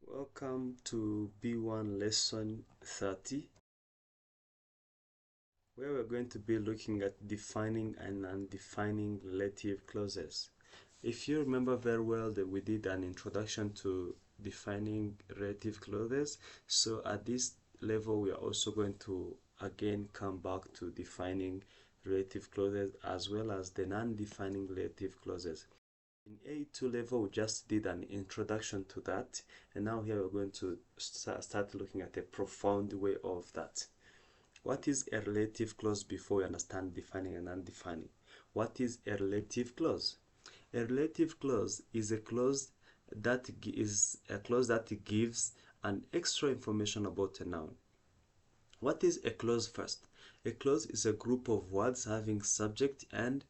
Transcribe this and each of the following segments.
Welcome to B1 lesson 30, where we're going to be looking at defining and undefining relative clauses. If you remember very well that we did an introduction to defining relative clauses, so at this level we are also going to again come back to defining relative clauses as well as the non-defining relative clauses. In A2 level, we just did an introduction to that, and now here we're going to start looking at a profound way of that. What is a relative clause before we understand defining and undefining? What is a relative clause? A relative clause is a clause that gives an extra information about a noun. What is a clause first? A clause is a group of words having subject and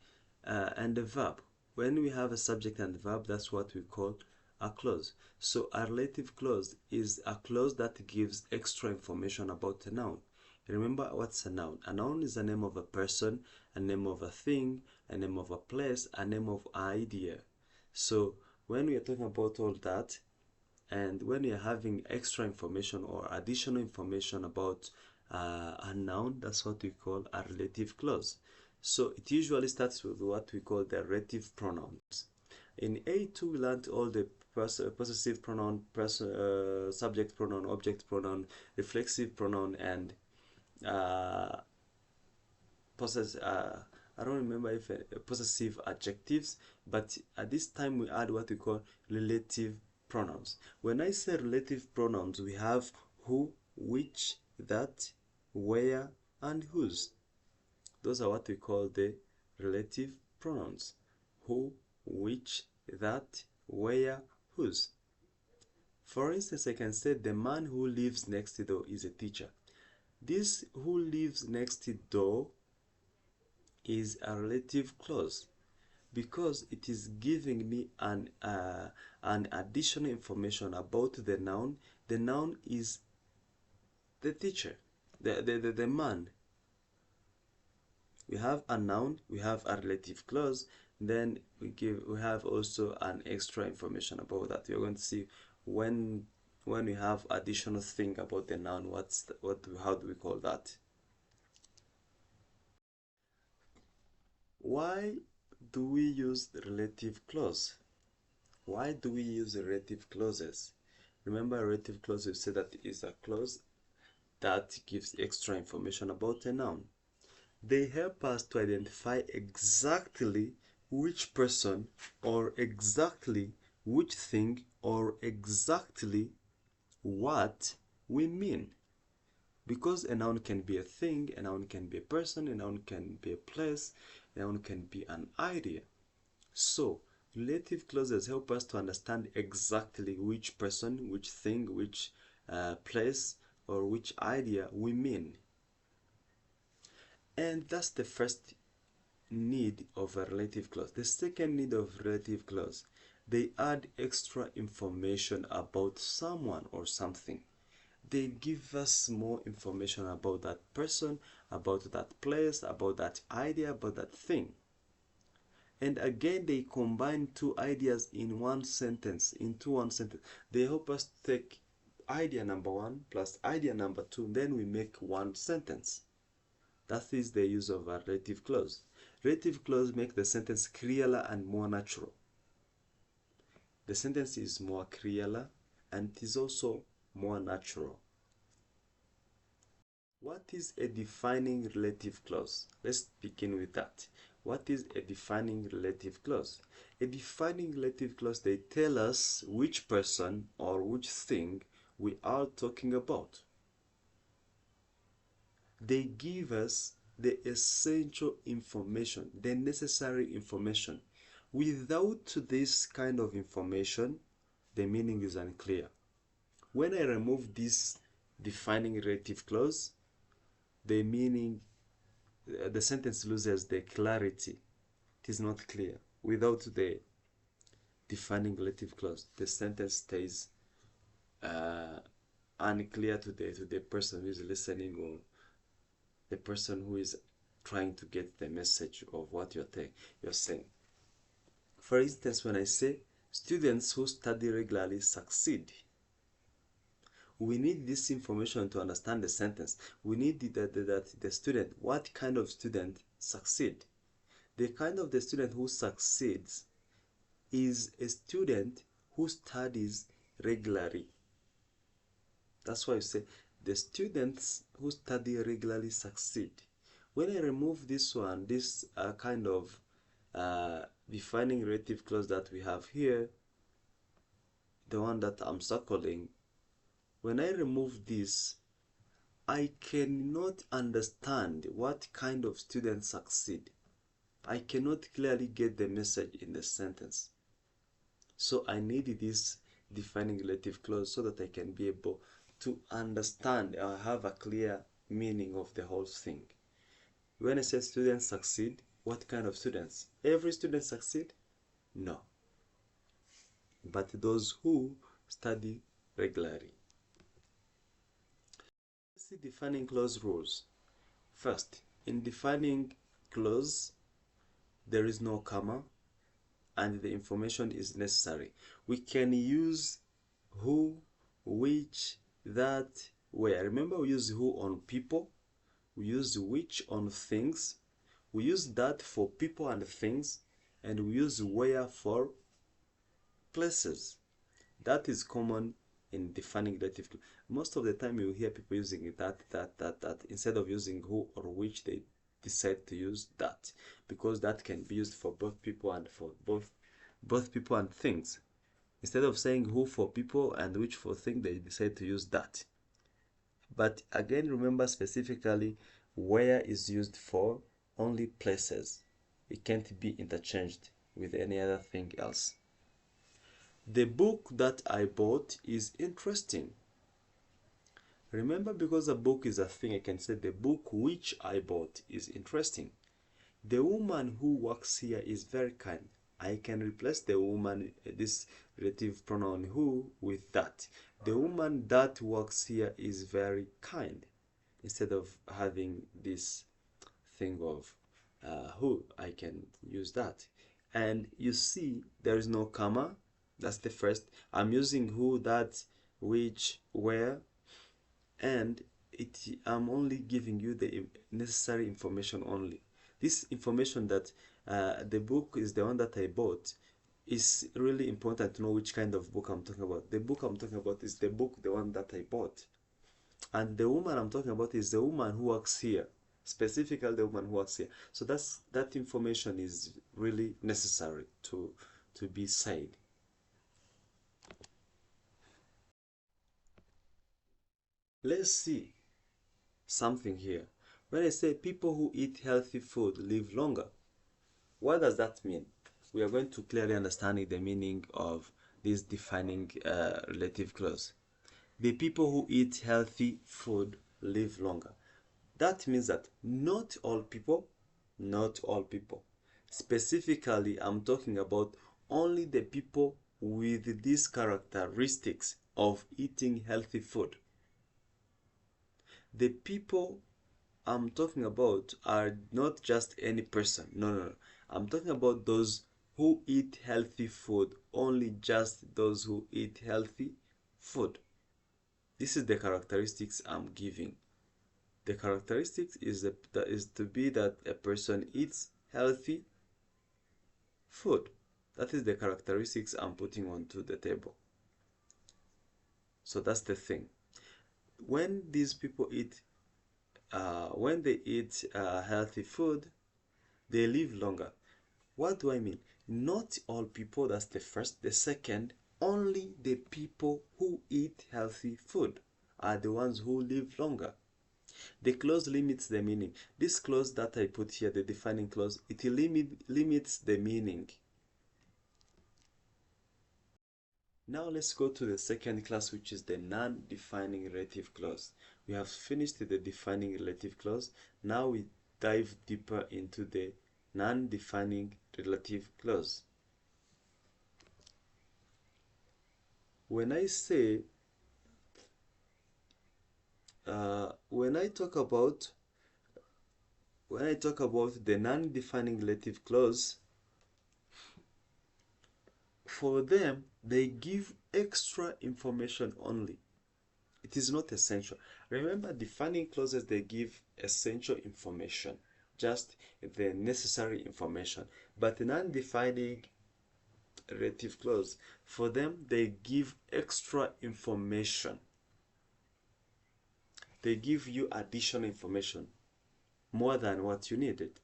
a verb. When we have a subject and verb, that's what we call a clause. So a relative clause is a clause that gives extra information about a noun. Remember, what's a noun? A noun is a name of a person, a name of a thing, a name of a place, a name of an idea. So when we are talking about all that, and when you're having extra information or additional information about a noun, that's what we call a relative clause. So it usually starts with what we call the relative pronouns. In A2 we learned all the possessive pronoun, subject pronoun, object pronoun, reflexive pronoun, and I don't remember if possessive adjectives, but at this time we add what we call relative pronouns. When I say relative pronouns, we have who, which, that, where, and whose. Those are what we call the relative pronouns. Who, which, that, where, whose. For instance, I can say the man who lives next door is a teacher. This who lives next door is a relative clause because it is giving me an additional information about the noun. The noun is the teacher, the man. We have a noun, we have a relative clause, then we have also an extra information about that. We're going to see when we have additional thing about the noun, how do we call that? Why do we use the relative clause? Why do we use relative clauses? Remember, a relative clause, we said that it is a clause that gives extra information about a noun. They help us to identify exactly which person or exactly which thing or exactly what we mean. Because a noun can be a thing, a noun can be a person, a noun can be a place, a noun can be an idea. So, relative clauses help us to understand exactly which person, which thing, which place, or which idea we mean. And that's the first need of a relative clause. The second need of relative clause, they add extra information about someone or something. They give us more information about that person, about that place, about that idea, about that thing. And again, they combine two ideas in one sentence, into one sentence. They help us take idea number one plus idea number two, then we make one sentence. That is the use of a relative clause. Relative clause make the sentence clearer and more natural. The sentence is more clearer and it is also more natural. What is a defining relative clause? Let's begin with that. What is a defining relative clause? A defining relative clause, they tell us which person or which thing we are talking about. They give us the essential information, the necessary information. Without this kind of information, the meaning is unclear. When I remove this defining relative clause, the meaning, the sentence loses the clarity. It is not clear. Without the defining relative clause, the sentence stays unclear to the person who is listening or the person who is trying to get the message of what you're saying. For instance, when I say students who study regularly succeed, We need this information to understand the sentence. We need that the student, what kind of student succeed. The kind of the student who succeeds is a student who studies regularly. That's why you say the students who study regularly succeed. When I remove this one, this kind of defining relative clause that we have here, the one that I'm circling, when I remove this, I cannot understand what kind of students succeed. I cannot clearly get the message in the sentence. So I need this defining relative clause so that I can be able to understand or have a clear meaning of the whole thing. When I say students succeed, what kind of students? Every student succeed? No. But those who study regularly. Let's see defining clause rules. First, in defining clause, there is no comma and the information is necessary. We can use who, which, that, where. Remember, we use who on people, we use which on things, we use that for people and things, and we use where for places. That is common in defining relative clause. Most of the time you hear people using that instead of using who or which. They decide to use that because that can be used for both people and for both people and things. Instead of saying who for people and which for things, they decide to use that. But again, remember specifically where is used for only places. It can't be interchanged with any other thing else. The book that I bought is interesting. Remember, because a book is a thing, I can say the book which I bought is interesting. The woman who works here is very kind. I can replace the woman, this relative pronoun who, with that. The woman that works here is very kind. Instead of having this thing of who, I can use that. And you see, there is no comma. That's the first. I'm using who, that, which, where, and I'm only giving you the necessary information only. This information that the book is the one that I bought is really important to know which kind of book I'm talking about. The book I'm talking about is the book, the one that I bought. And the woman I'm talking about is the woman who works here, specifically the woman who works here. So that information is really necessary to be said. Let's see something here. When I say people who eat healthy food live longer, what does that mean? We are going to clearly understand the meaning of this defining relative clause. The people who eat healthy food live longer. That means that not all people, not all people. Specifically, I'm talking about only the people with these characteristics of eating healthy food. The people I'm talking about are not just any person. No, no, no. I'm talking about those who eat healthy food, only just those who eat healthy food. This is the characteristics I'm giving. The characteristics is to be that a person eats healthy food. That is the characteristics I'm putting onto the table. So that's the thing. When these people eat, when they eat healthy food, they live longer. What do I mean? Not all people, that's the first. The second, only the people who eat healthy food are the ones who live longer. The clause limits the meaning. This clause that I put here, the defining clause, it limits the meaning. Now let's go to the second class, which is the non-defining relative clause. We have finished the defining relative clause. Now we dive deeper into the non-defining relative clause. When I say, when I talk about the non-defining relative clause, for them, they give extra information only. It is not essential. Remember, defining clauses, they give essential information, just the necessary information. But non-defining relative clause, for them, they give extra information. They give you additional information, more than what you needed.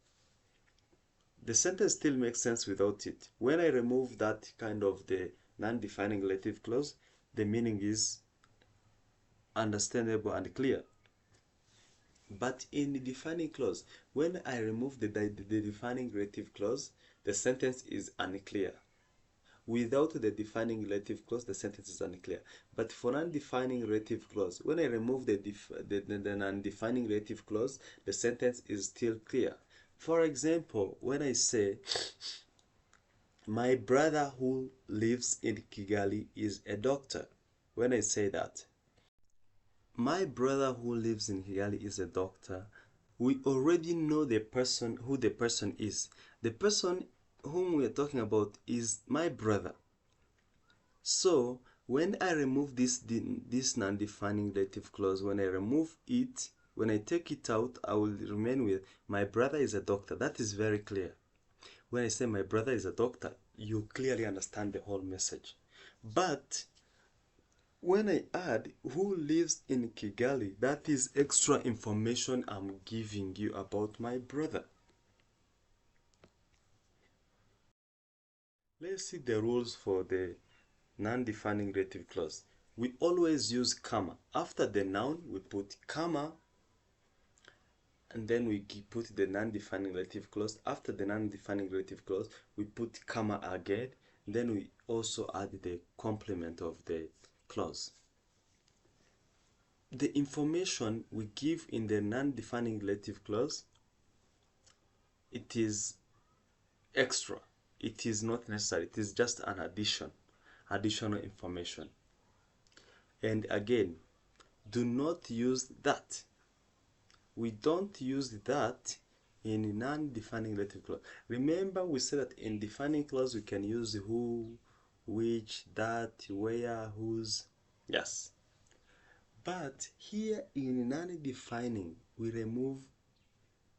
The sentence still makes sense without it. When I remove that kind of the non-defining relative clause, the meaning is understandable and clear. But in the defining clause, when I remove the defining relative clause, the sentence is unclear. Without the defining relative clause, the sentence is unclear. But for non-defining relative clause, when I remove the non-defining relative clause, the sentence is still clear. For example, when I say, my brother who lives in Kigali is a doctor. When I say that, my brother who lives in Kigali is a doctor, we already know the person, who the person is. The person whom we are talking about is my brother. So when I remove this non-defining relative clause, when I remove it, when I take it out, I will remain with my brother is a doctor. That is very clear. When I say my brother is a doctor, you clearly understand the whole message. But when I add who lives in Kigali, that is extra information I'm giving you about my brother. Let's see the rules for the non-defining relative clause. We always use comma. After the noun, we put comma, and then we put the non-defining relative clause. After the non-defining relative clause, we put comma again. Then we also add the complement of the clause. The information we give in the non-defining relative clause, it is extra. It is not necessary. It is just an additional information. And again, do not use that. We don't use that in non-defining relative clause. Remember, we said that in defining clause we can use who, which, that, where, whose. Yes. But here in non-defining, we remove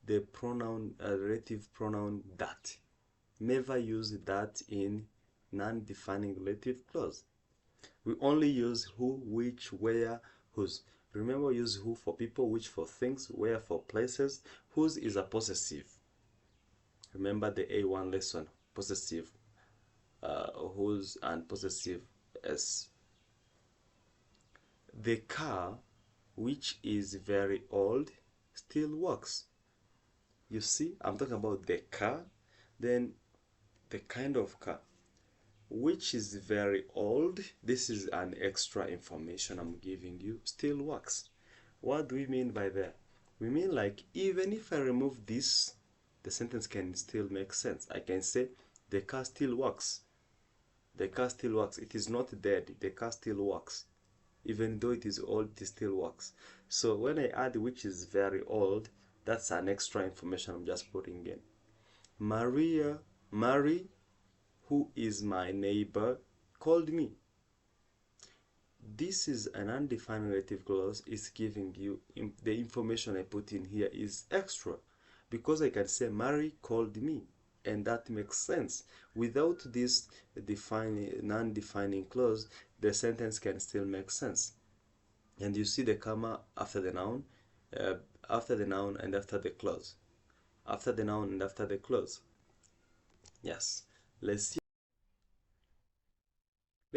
the pronoun, relative pronoun that. Never use that in non-defining relative clause. We only use who, which, where, whose. Remember, use who for people, which for things, where for places. Whose is a possessive. Remember the A1 lesson, possessive, whose and possessive s. The car, which is very old, still works. You see, I'm talking about the car, then the kind of car, which is very old. This is an extra information I'm giving you, still works. What do we mean by that? We mean like, even if I remove this, the sentence can still make sense. I can say, the car still works. The car still works. It is not dead. The car still works. Even though it is old, it still works. So when I add which is very old, that's an extra information I'm just putting in. Mary, who is my neighbor, called me. This is an undefined relative clause. Is giving you the information I put in here is extra, because I can say Mary called me, and that makes sense. Without this non-defining clause, the sentence can still make sense. And you see the comma after the noun, and after the clause. After the noun and after the clause. Yes. Let's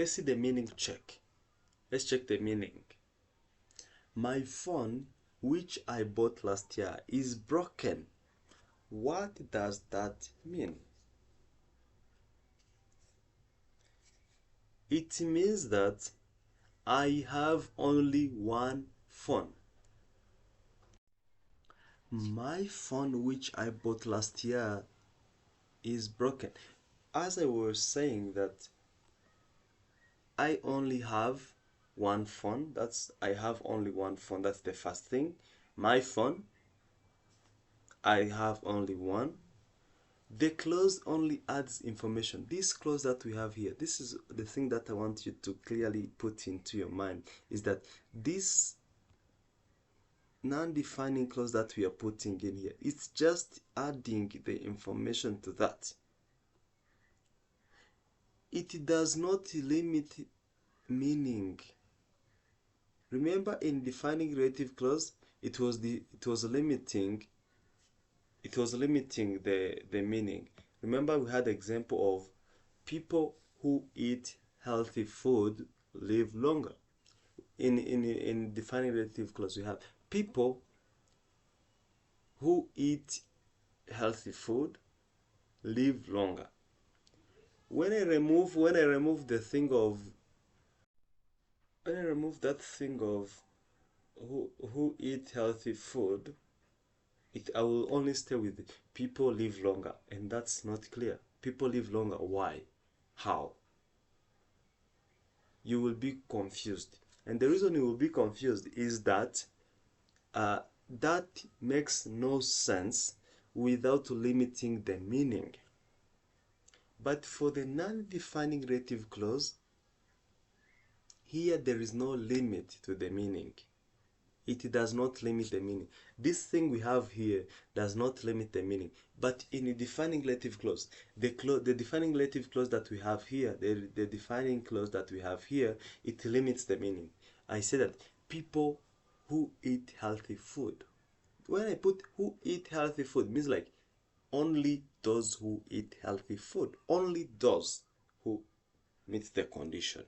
see the meaning check. Let's check the meaning. My phone, which I bought last year, is broken. What does that mean? It means that I have only one phone. My phone, which I bought last year, is broken. As I was saying that I only have one phone. I have only one phone. That's the first thing. My phone, I have only one. The clause only adds information. This clause that we have here, this is the thing that I want you to clearly put into your mind, is that this non-defining clause that we are putting in here, it's just adding the information to that. It does not limit meaning. Remember, in defining relative clause, it was limiting the meaning. Remember, we had example of people who eat healthy food live longer. In defining relative clause, we have people who eat healthy food live longer. When I remove the thing of when I remove that thing of who eat healthy food, I will only stay with people live longer, and that's not clear. People live longer. Why? How? You will be confused, and the reason you will be confused is that that makes no sense without limiting the meaning. But for the non-defining relative clause, here there is no limit to the meaning. It does not limit the meaning. This thing we have here does not limit the meaning. But in a defining relative clause, the defining relative clause that we have here, the defining clause that we have here, it limits the meaning. I say that people who eat healthy food. When I put who eat healthy food, means like only those who eat healthy food. Only those who meet the condition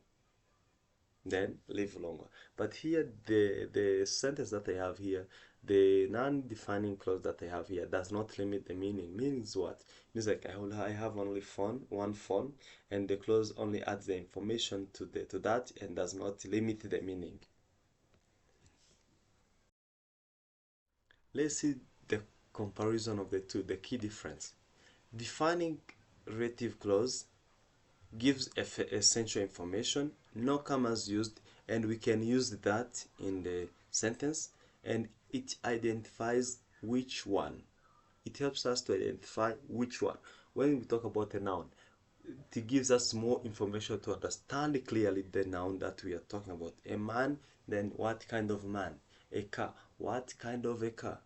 then live longer. But here, the sentence that I have here, the non-defining clause that I have here, does not limit the meaning. Means what? Means like I have only one phone, and the clause only adds the information to that and does not limit the meaning. Let's see the comparison of the two, the key difference. Defining relative clause gives essential information, no commas used, and we can use that in the sentence, and it identifies which one. It helps us to identify which one. When we talk about a noun, it gives us more information to understand clearly the noun that we are talking about. A man, then what kind of man? A car, what kind of a car?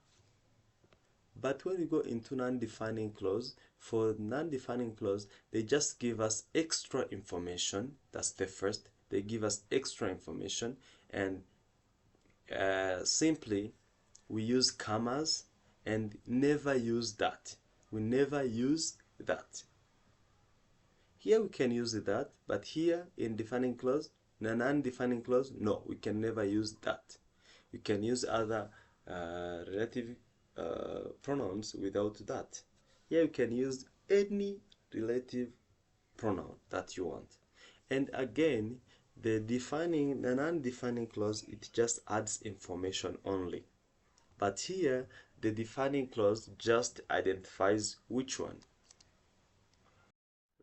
But when we go into non-defining clause, for non-defining clause, they just give us extra information. That's the first. They give us extra information, and simply we use commas and never use that. We never use that. Here we can use that, but here in defining clause, non-defining clause, no, we can never use that. We can use other relative pronouns without that. Here you can use any relative pronoun that you want. And again, the non-defining clause, it just adds information only. But here, the defining clause just identifies which one.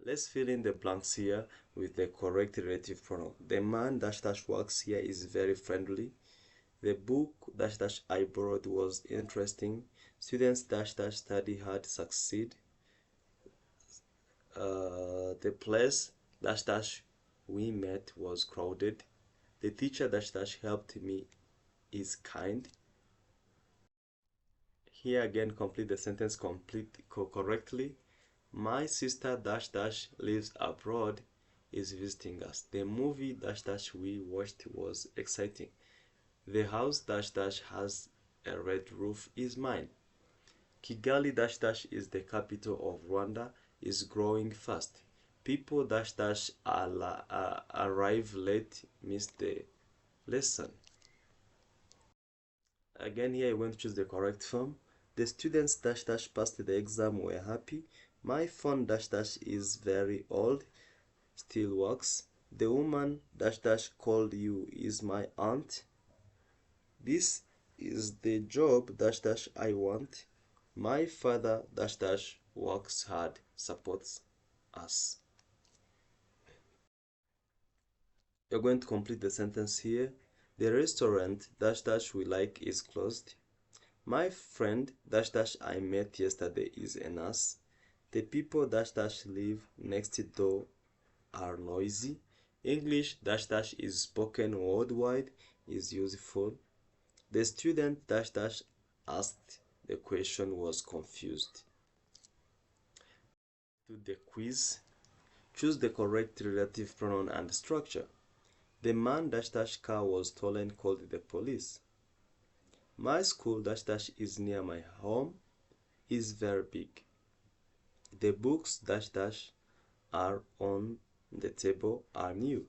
Let's fill in the blanks here with the correct relative pronoun. The man dash dash works here is very friendly. The book dash dash I borrowed was interesting. Students dash dash study hard succeed. The place dash dash we met was crowded. The teacher dash dash helped me is kind. Here again, complete the sentence correctly. My sister dash dash lives abroad is visiting us. The movie dash dash we watched was exciting. The house dash dash has a red roof is mine. Kigali dash dash is the capital of Rwanda is growing fast. People dash dash arrive late, miss the lesson. Again, here I want to choose the correct form. The students dash dash passed the exam were happy. My phone dash dash is very old, still works. The woman dash dash called you is my aunt. This is the job dash dash I want. My father dash dash works hard, supports us. You're going to complete the sentence here. The restaurant dash dash we like is closed. My friend dash dash I met yesterday is a nurse. The people dash dash live next door are noisy. English dash dash is spoken worldwide is useful. The student dash dash asked the question was confused. To the quiz, choose the correct relative pronoun and structure. The man dash dash car was stolen called the police. My school dash dash is near my home is very big. The books dash dash are on the table are new.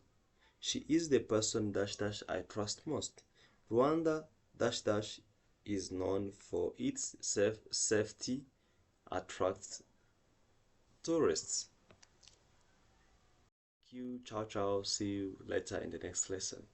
She is the person dash dash I trust most. Rwanda dash dash is known for its safety attracts tourists. Thank you. Ciao ciao. See you later in the next lesson.